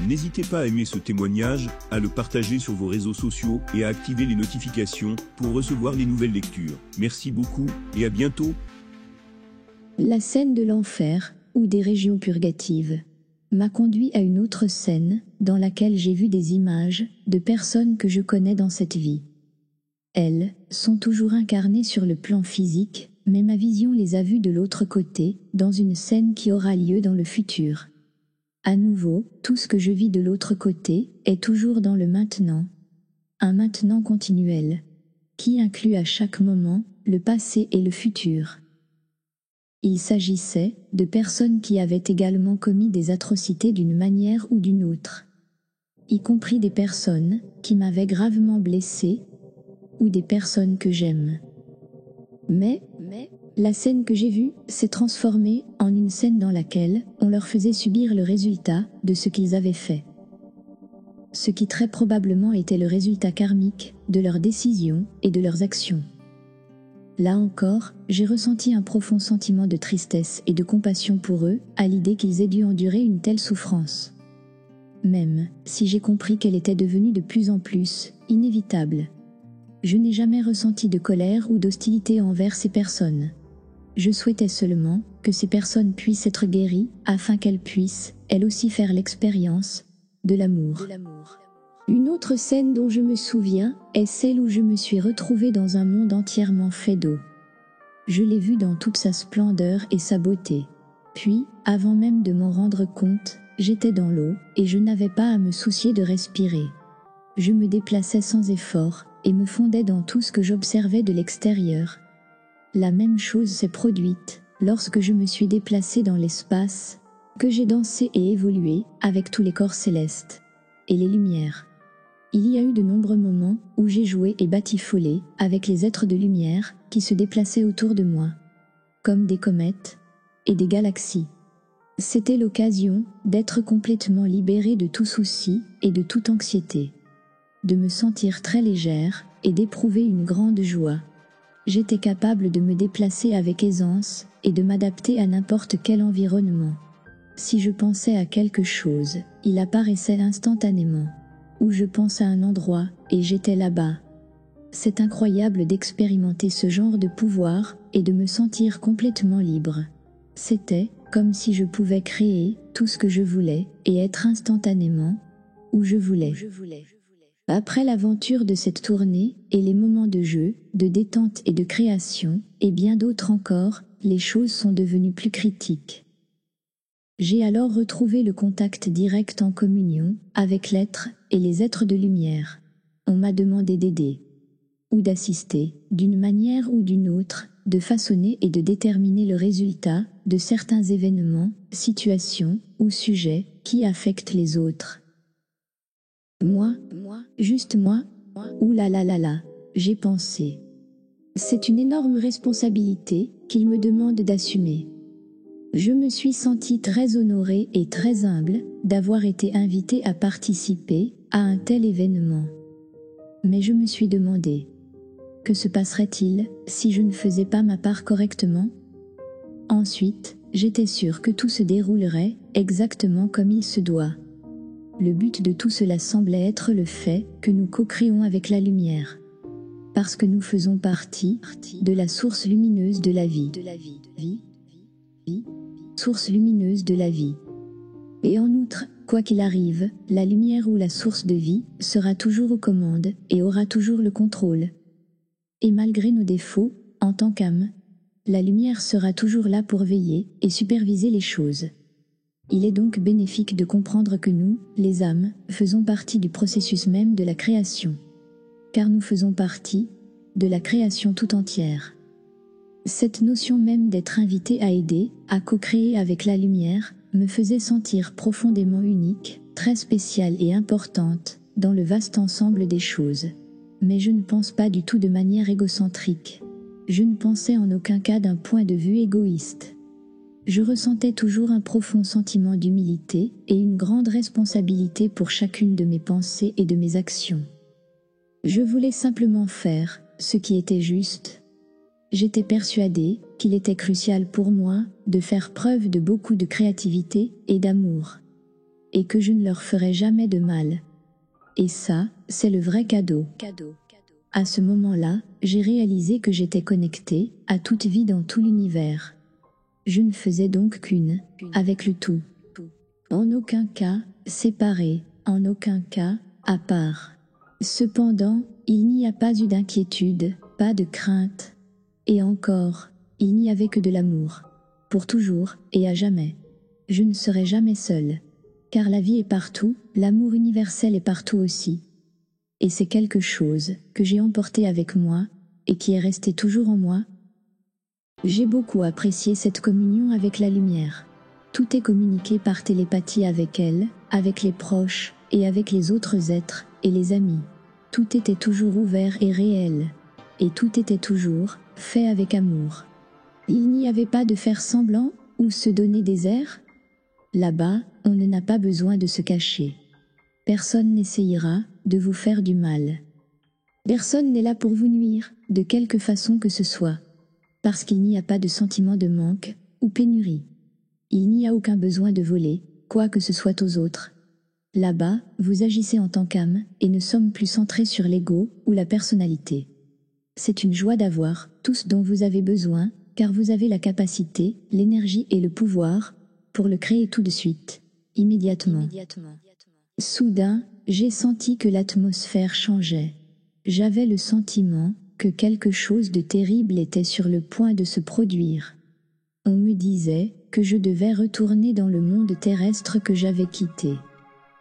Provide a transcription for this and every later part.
N'hésitez pas à aimer ce témoignage, à le partager sur vos réseaux sociaux et à activer les notifications pour recevoir les nouvelles lectures. Merci beaucoup et à bientôt. La scène de l'enfer, ou des régions purgatives, m'a conduit à une autre scène, dans laquelle j'ai vu des images de personnes que je connais dans cette vie. Elles sont toujours incarnées sur le plan physique, mais ma vision les a vues de l'autre côté, dans une scène qui aura lieu dans le futur. À nouveau, tout ce que je vis de l'autre côté est toujours dans le maintenant. Un maintenant continuel, qui inclut à chaque moment le passé et le futur. Il s'agissait de personnes qui avaient également commis des atrocités d'une manière ou d'une autre, y compris des personnes qui m'avaient gravement blessé, ou des personnes que j'aime. Mais la scène que j'ai vue s'est transformée en une scène dans laquelle on leur faisait subir le résultat de ce qu'ils avaient fait. Ce qui très probablement était le résultat karmique de leurs décisions et de leurs actions. Là encore, j'ai ressenti un profond sentiment de tristesse et de compassion pour eux, à l'idée qu'ils aient dû endurer une telle souffrance. Même si j'ai compris qu'elle était devenue de plus en plus inévitable. Je n'ai jamais ressenti de colère ou d'hostilité envers ces personnes. Je souhaitais seulement que ces personnes puissent être guéries, afin qu'elles puissent, elles aussi, faire l'expérience de l'amour. Une autre scène dont je me souviens est celle où je me suis retrouvée dans un monde entièrement fait d'eau. Je l'ai vue dans toute sa splendeur et sa beauté. Puis, avant même de m'en rendre compte, j'étais dans l'eau et je n'avais pas à me soucier de respirer. Je me déplaçais sans effort et me fondais dans tout ce que j'observais de l'extérieur. La même chose s'est produite lorsque je me suis déplacée dans l'espace, que j'ai dansé et évolué avec tous les corps célestes et les lumières. Il y a eu de nombreux moments où j'ai joué et batifolé avec les êtres de lumière qui se déplaçaient autour de moi, comme des comètes et des galaxies. C'était l'occasion d'être complètement libérée de tout souci et de toute anxiété, de me sentir très légère et d'éprouver une grande joie. J'étais capable de me déplacer avec aisance et de m'adapter à n'importe quel environnement. Si je pensais à quelque chose, il apparaissait instantanément. Ou je pense à un endroit, et j'étais là-bas. C'est incroyable d'expérimenter ce genre de pouvoir et de me sentir complètement libre. C'était comme si je pouvais créer tout ce que je voulais et être instantanément où je voulais. Après l'aventure de cette tournée et les moments de jeu, de détente et de création, et bien d'autres encore, les choses sont devenues plus critiques. J'ai alors retrouvé le contact direct en communion avec l'être et les êtres de lumière. On m'a demandé d'aider ou d'assister, d'une manière ou d'une autre, de façonner et de déterminer le résultat de certains événements, situations ou sujets qui affectent les autres. Moi, juste moi, ouh là là là là, j'ai pensé. C'est une énorme responsabilité qu'il me demande d'assumer. Je me suis sentie très honorée et très humble d'avoir été invitée à participer à un tel événement. Mais je me suis demandé, que se passerait-il si je ne faisais pas ma part correctement? Ensuite, j'étais sûre que tout se déroulerait exactement comme il se doit. Le but de tout cela semblait être le fait que nous co-créons avec la lumière. Parce que nous faisons partie de la source lumineuse de la vie. Source lumineuse de la vie. Et en outre, quoi qu'il arrive, la lumière ou la source de vie sera toujours aux commandes et aura toujours le contrôle. Et malgré nos défauts, en tant qu'âme, la lumière sera toujours là pour veiller et superviser les choses. Il est donc bénéfique de comprendre que nous, les âmes, faisons partie du processus même de la création. Car nous faisons partie de la création tout entière. Cette notion même d'être invité à aider, à co-créer avec la lumière, me faisait sentir profondément unique, très spéciale et importante, dans le vaste ensemble des choses. Mais je ne pense pas du tout de manière égocentrique. Je ne pensais en aucun cas d'un point de vue égoïste. Je ressentais toujours un profond sentiment d'humilité et une grande responsabilité pour chacune de mes pensées et de mes actions. Je voulais simplement faire ce qui était juste. J'étais persuadée qu'il était crucial pour moi de faire preuve de beaucoup de créativité et d'amour. et que je ne leur ferai jamais de mal. Et ça, c'est le vrai cadeau. À ce moment-là, j'ai réalisé que j'étais connecté à toute vie dans tout l'univers. Je ne faisais donc qu'une avec le tout. En aucun cas séparé, en aucun cas à part. Cependant, il n'y a pas eu d'inquiétude, pas de crainte. Et encore, il n'y avait que de l'amour. Pour toujours et à jamais. Je ne serai jamais seul. Car la vie est partout, l'amour universel est partout aussi. Et c'est quelque chose que j'ai emporté avec moi, et qui est resté toujours en moi. J'ai beaucoup apprécié cette communion avec la lumière. Tout est communiqué par télépathie avec elle, avec les proches, et avec les autres êtres, et les amis. Tout était toujours ouvert et réel. Et tout était toujours fait avec amour. Il n'y avait pas de faire semblant, ou se donner des airs. Là-bas, on n'a pas besoin de se cacher. Personne n'essayera de vous faire du mal. Personne n'est là pour vous nuire, de quelque façon que ce soit. Parce qu'il n'y a pas de sentiment de manque ou pénurie. Il n'y a aucun besoin de voler, quoi que ce soit aux autres. Là-bas, vous agissez en tant qu'âme et ne sommes plus centrés sur l'ego ou la personnalité. C'est une joie d'avoir tout ce dont vous avez besoin, car vous avez la capacité, l'énergie et le pouvoir pour le créer tout de suite, immédiatement. Soudain, j'ai senti que l'atmosphère changeait. J'avais le sentiment que quelque chose de terrible était sur le point de se produire. On me disait que je devais retourner dans le monde terrestre que j'avais quitté,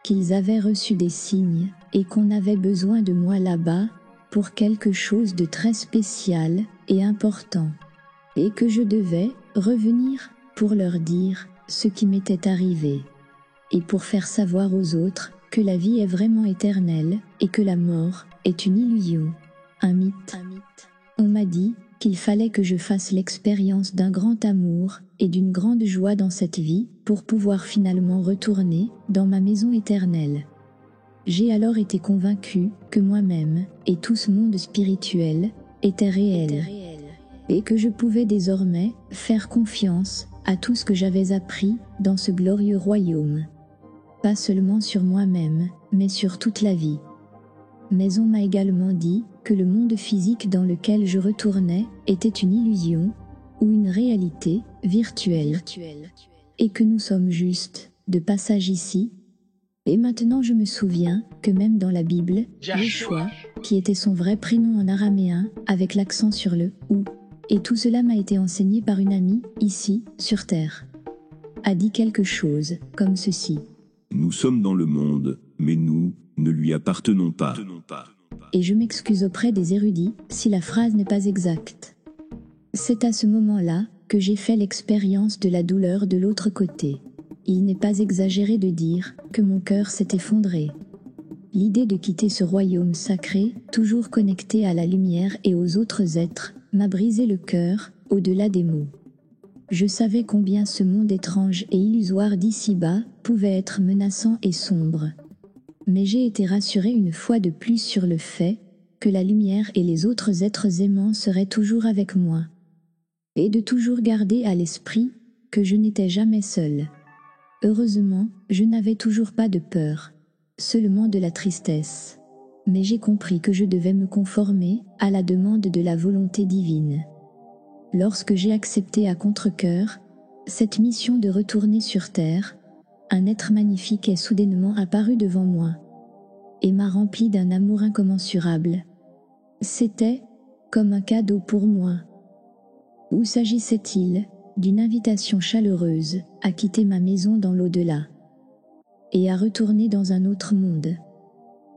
qu'ils avaient reçu des signes et qu'on avait besoin de moi là-bas pour quelque chose de très spécial et important, et que je devais revenir pour leur dire ce qui m'était arrivé, et pour faire savoir aux autres que la vie est vraiment éternelle et que la mort est une illusion, un mythe. On m'a dit qu'il fallait que je fasse l'expérience d'un grand amour et d'une grande joie dans cette vie pour pouvoir finalement retourner dans ma maison éternelle. J'ai alors été convaincu que moi-même et tout ce monde spirituel était réel et que je pouvais désormais faire confiance à tout ce que j'avais appris dans ce glorieux royaume. Pas seulement sur moi-même, mais sur toute la vie. Mais on m'a également dit que le monde physique dans lequel je retournais était une illusion ou une réalité virtuelle, et que nous sommes juste de passage ici. Et maintenant je me souviens que même dans la Bible, Joshua, qui était son vrai prénom en araméen, avec l'accent sur le « ou », et tout cela m'a été enseigné par une amie, ici, sur Terre, a dit quelque chose comme ceci. Nous sommes dans le monde, mais nous ne lui appartenons pas. Et je m'excuse auprès des érudits si la phrase n'est pas exacte. C'est à ce moment-là que j'ai fait l'expérience de la douleur de l'autre côté. Il n'est pas exagéré de dire que mon cœur s'est effondré. L'idée de quitter ce royaume sacré, toujours connecté à la lumière et aux autres êtres, m'a brisé le cœur, au-delà des mots. Je savais combien ce monde étrange et illusoire d'ici-bas pouvait être menaçant et sombre. Mais j'ai été rassuré une fois de plus sur le fait que la lumière et les autres êtres aimants seraient toujours avec moi. Et de toujours garder à l'esprit que je n'étais jamais seul. Heureusement, je n'avais toujours pas de peur, seulement de la tristesse. Mais j'ai compris que je devais me conformer à la demande de la volonté divine. Lorsque j'ai accepté à contre-cœur cette mission de retourner sur Terre, un être magnifique est soudainement apparu devant moi et m'a rempli d'un amour incommensurable. C'était comme un cadeau pour moi. Ou s'agissait-il d'une invitation chaleureuse à quitter ma maison dans l'au-delà et à retourner dans un autre monde?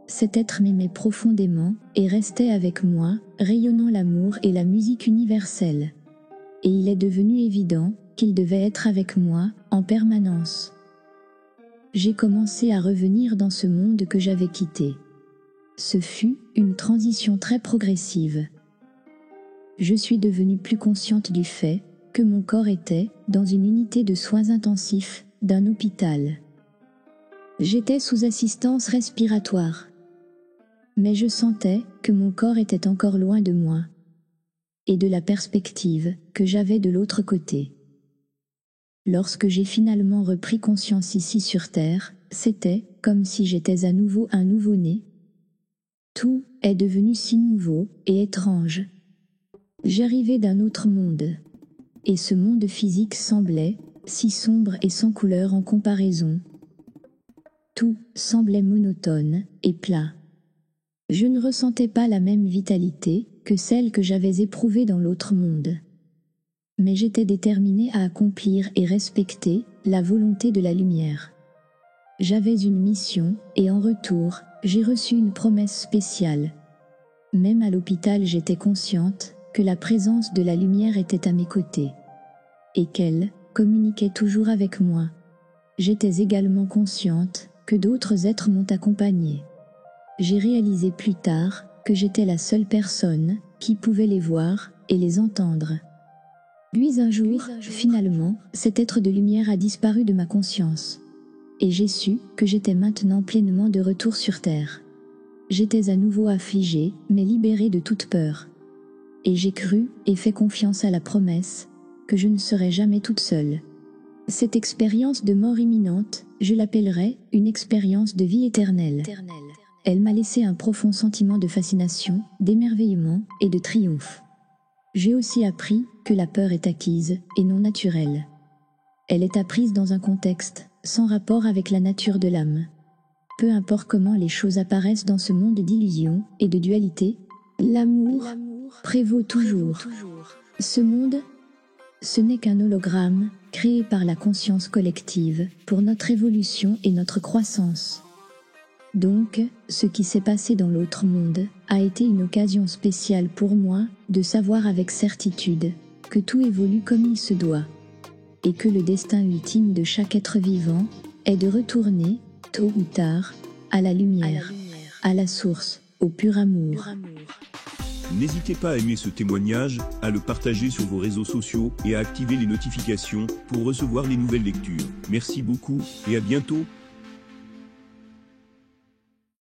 Cet être m'aimait profondément et restait avec moi, rayonnant l'amour et la musique universelle. Et il est devenu évident qu'il devait être avec moi en permanence. J'ai commencé à revenir dans ce monde que j'avais quitté. Ce fut une transition très progressive. Je suis devenue plus consciente du fait que mon corps était dans une unité de soins intensifs d'un hôpital. J'étais sous assistance respiratoire. Mais je sentais que mon corps était encore loin de moi et de la perspective que j'avais de l'autre côté. Lorsque j'ai finalement repris conscience ici sur Terre, c'était comme si j'étais à nouveau un nouveau-né. Tout est devenu si nouveau et étrange. J'arrivais d'un autre monde. Et ce monde physique semblait si sombre et sans couleur en comparaison. Tout semblait monotone et plat. Je ne ressentais pas la même vitalité que celle que j'avais éprouvée dans l'autre monde. Mais j'étais déterminée à accomplir et respecter la volonté de la lumière. J'avais une mission et en retour, j'ai reçu une promesse spéciale. Même à l'hôpital, j'étais consciente que la présence de la lumière était à mes côtés et qu'elle communiquait toujours avec moi. J'étais également consciente que d'autres êtres m'ont accompagnée. J'ai réalisé plus tard que j'étais la seule personne qui pouvait les voir et les entendre. Puis un jour, finalement, cet être de lumière a disparu de ma conscience. Et j'ai su que j'étais maintenant pleinement de retour sur Terre. J'étais à nouveau affligée, mais libérée de toute peur. Et j'ai cru et fait confiance à la promesse que je ne serais jamais toute seule. Cette expérience de mort imminente, je l'appellerais une expérience de vie éternelle. Elle m'a laissé un profond sentiment de fascination, d'émerveillement et de triomphe. J'ai aussi appris que la peur est acquise et non naturelle. Elle est apprise dans un contexte sans rapport avec la nature de l'âme. Peu importe comment les choses apparaissent dans ce monde d'illusions et de dualité, l'amour prévaut toujours. Ce monde, ce n'est qu'un hologramme créé par la conscience collective pour notre évolution et notre croissance. Donc, ce qui s'est passé dans l'autre monde a été une occasion spéciale pour moi de savoir avec certitude que tout évolue comme il se doit, et que le destin ultime de chaque être vivant est de retourner, tôt ou tard, à la lumière, à la source, au pur amour. N'hésitez pas à aimer ce témoignage, à le partager sur vos réseaux sociaux et à activer les notifications pour recevoir les nouvelles lectures. Merci beaucoup et à bientôt.